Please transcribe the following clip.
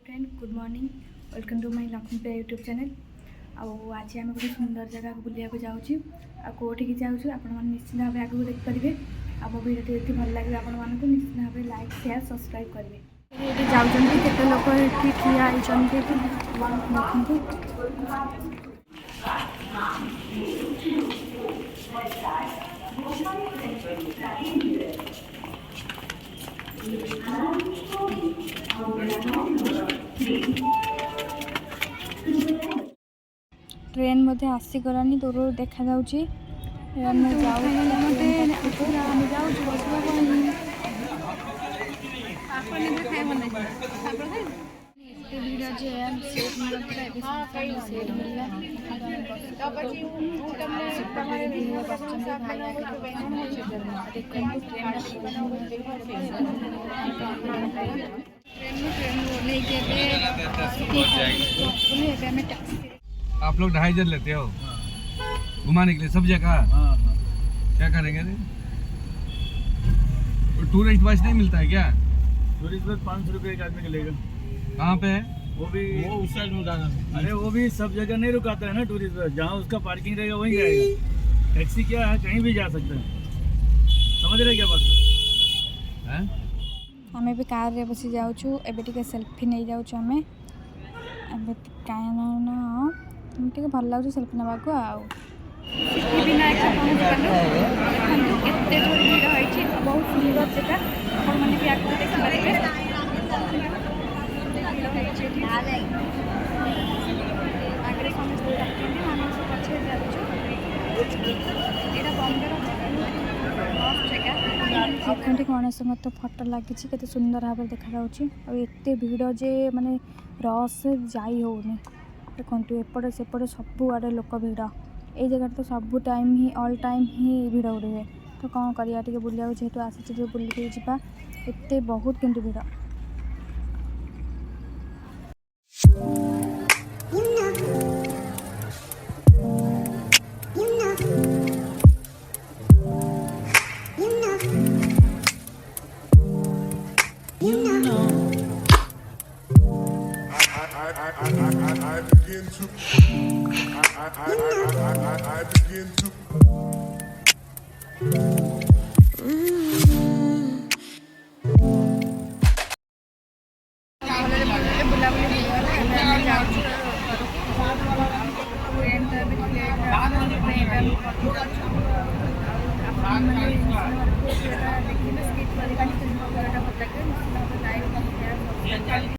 Friend good morning welcome to my Lakshmipriya YouTube channel. आज आम गोटे सुंदर जगह बुलिया जाऊँ कौटी जाऊँ आपण मैंने निश्चित भाव आगे देखिपारे। मो भिडियो यदि भल लगे आपण मानक निश्चित भाव लाइक शेयर सब्सक्राइब करेंगे। ये जाऊँगी केते लोक ये ठिया ट्रेन मध्य आसीगलानी दूर देखा आप लोग 2,500 लेते हो घुमाने के लिए सब जगह। क्या करेंगे? टूरिस्ट बस नहीं मिलता है क्या? टूरिस्ट बस 500 रुपये एक आदमी का लेगा। कहाँ पे है वो भी वो उस साइड में उठाना। अरे वो भी सब जगह नहीं रुकाता है ना टूरिस्ट बस, जहाँ उसका पार्किंग रहेगा वहीं जाएगा। टैक्सी क्या है, कहीं भी जा सकता है। समझ रहे क्या बात है? आम भी कार रे बसी जाऊँ एबे सेल्फी नहीं जाऊँ आम कहीं भल लगे सेल्फी नवा को बहुत सुंदर जगह मैंने भी आगे देखिए आगे समस्त पछे देखते गणेश मत फटो लगी के सुंदर भाव देखा एत भिड़ जे माने रस जाई होनी। देखो एपटे सेपटे सब आड़े लोक भिड़ ये जगह तो सब टाइम ही ऑल टाइम ही भिड़ उड़े। तो कौन करिया बुलिया जेहेतु आसी बुलिक जावा एत बहुत किंतु भिड़। I begin to